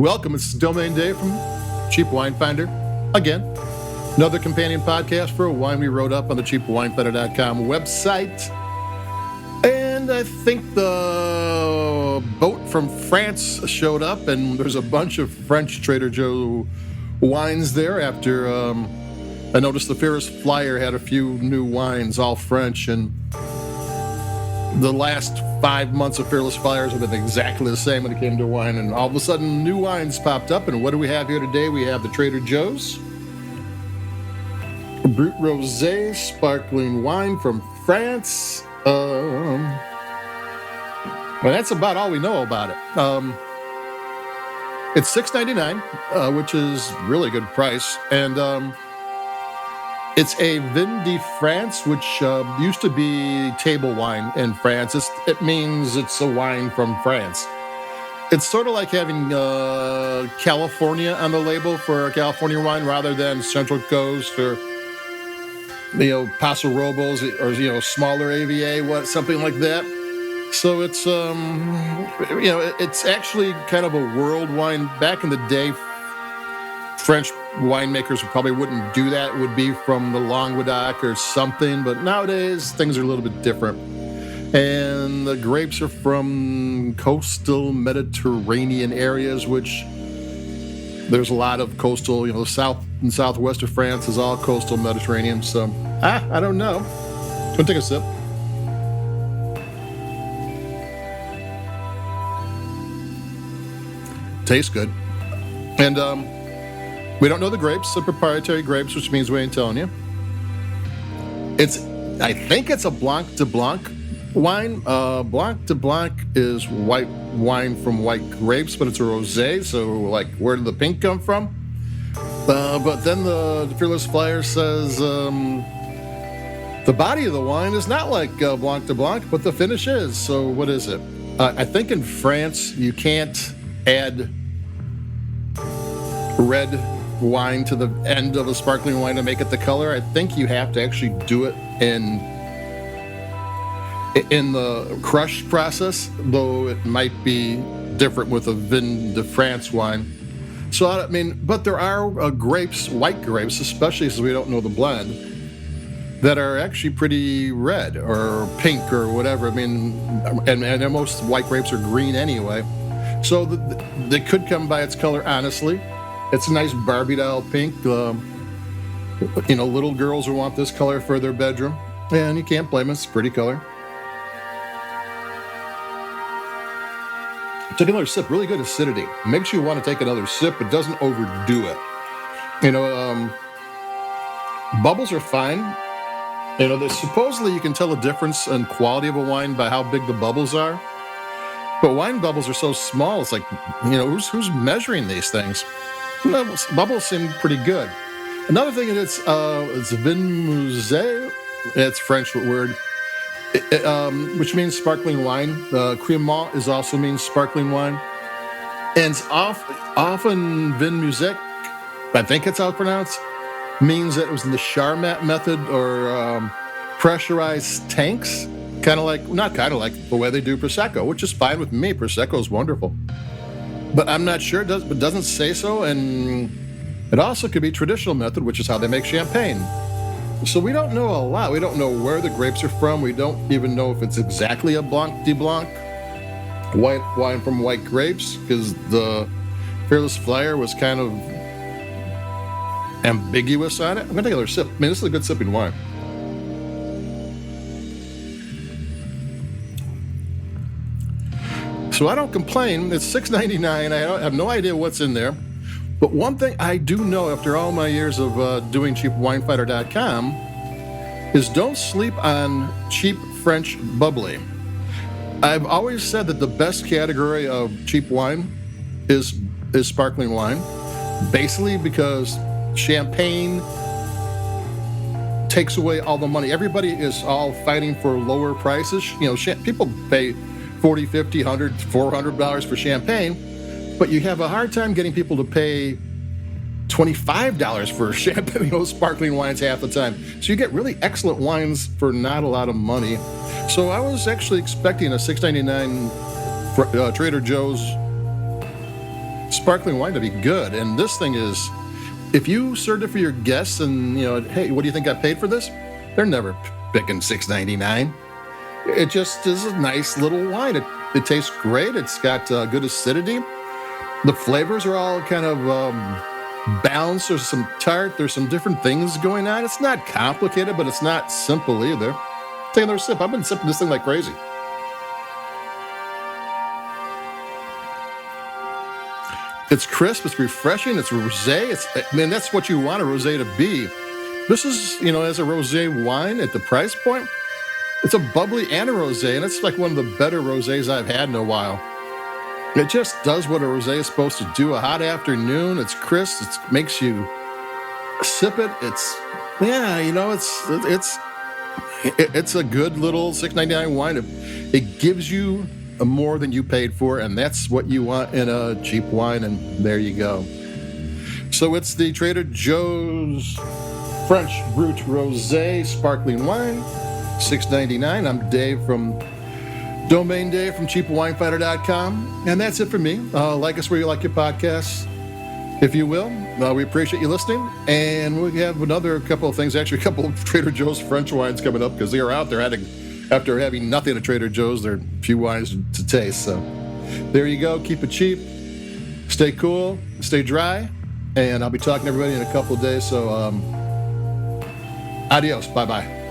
Welcome, it's Domain Dave from Cheap Wine Finder. Again, another companion podcast for a wine we wrote up on the cheapwinefinder.com website. And I think the boat from France showed up, and there's a bunch of French Trader Joe wines there after I noticed the Ferris Flyer had a few new wines, all French, and the last 5 months of Fearless Flyers have been exactly the same when it came to wine, and all of a sudden new wines popped up. And what do we have here today? We have the Trader Joe's Brut Rosé sparkling wine from France. Well, that's about all we know about it. It's $6.99, which is really good price, and it's a Vin de France, which used to be table wine in France. It means it's a wine from France. It's sort of like having California on the label for a California wine rather than Central Coast or Paso Robles or smaller AVA, something like that. So it's it's actually kind of a world wine. Back in the day, French winemakers probably wouldn't do that. It would be from the Languedoc or something, but nowadays things are a little bit different. And the grapes are from coastal Mediterranean areas, which there's a lot of coastal, south and southwest of France is all coastal Mediterranean. So, I don't know. Go take a sip. Tastes good. And, we don't know the grapes, the proprietary grapes, which means we ain't telling you. I think it's a Blanc de Blanc wine. Blanc de Blanc is white wine from white grapes, but it's a rosé, so where did the pink come from? But then the Fearless Flyer says the body of the wine is not like Blanc de Blanc, but the finish is. So what is it? I think in France you can't add red wine to the end of a sparkling wine to make it the color. I think you have to actually do it in the crush process, though it might be different with a Vin de France wine. So but there are grapes, white grapes, especially since we don't know the blend, that are actually pretty red or pink or whatever. And most white grapes are green anyway. So they could come by its color, honestly. It's a nice Barbie doll pink. Little girls will want this color for their bedroom, and you can't blame them. It's a pretty color. Take another sip. Really good acidity. Makes you want to take another sip, but doesn't overdo it. Bubbles are fine. Supposedly you can tell a difference in quality of a wine by how big the bubbles are. But wine bubbles are so small. It's like, who's measuring these things? Bubbles seem pretty good. Another thing is it's Vin Musée. It's a French word, which means sparkling wine. Crémant is also means sparkling wine. And it's often Vin Musée, I think it's how it's pronounced, means that it was in the Charmat method or pressurized tanks. Not kind of like the way they do Prosecco, which is fine with me. Prosecco is wonderful. But I'm not sure it does, but doesn't say so. And it also could be traditional method, which is how they make champagne. So we don't know a lot. We don't know where the grapes are from. We don't even know if it's exactly a Blanc de Blanc, white wine from white grapes, because the Fearless Flyer was kind of ambiguous on it. I'm going to take another sip. This is a good sipping wine. So I don't complain. It's $6.99. I have no idea what's in there. But one thing I do know after all my years of doing cheapwinefinder.com is don't sleep on cheap French bubbly. I've always said that the best category of cheap wine is sparkling wine, basically because champagne takes away all the money. Everybody is all fighting for lower prices. People pay $40, $50, $100, $400 for champagne, but you have a hard time getting people to pay $25 for champagne, sparkling wines half the time. So you get really excellent wines for not a lot of money. So I was actually expecting a $6.99 Trader Joe's sparkling wine to be good. And this thing is, if you served it for your guests and, hey, what do you think I paid for this? They're never picking $6.99. It just is a nice little wine. It tastes great. It's got good acidity. The flavors are all kind of balanced. There's some tart. There's some different things going on. It's not complicated, but it's not simple either. Take another sip. I've been sipping this thing like crazy. It's crisp. It's refreshing. It's rosé. That's what you want a rosé to be. This is, as a rosé wine at the price point, it's a bubbly and a rosé, and it's like one of the better rosés I've had in a while. It just does what a rosé is supposed to do. A hot afternoon, it's crisp, it makes you sip it. It's a good little $6.99 wine. It gives you more than you paid for, and that's what you want in a cheap wine, and there you go. So it's the Trader Joe's French Brut Rosé Sparkling Wine, $6.99. I'm Dave from Domain Dave from CheapWineFinder.com, and that's it for me. Like us where you like your podcasts, if you will. We appreciate you listening, and we have another couple of things, actually a couple of Trader Joe's French wines coming up, because they are out there after having nothing at Trader Joe's. There are a few wines to taste, so there you go. Keep it cheap, stay cool, stay dry, and I'll be talking to everybody in a couple of days, so adios, bye-bye.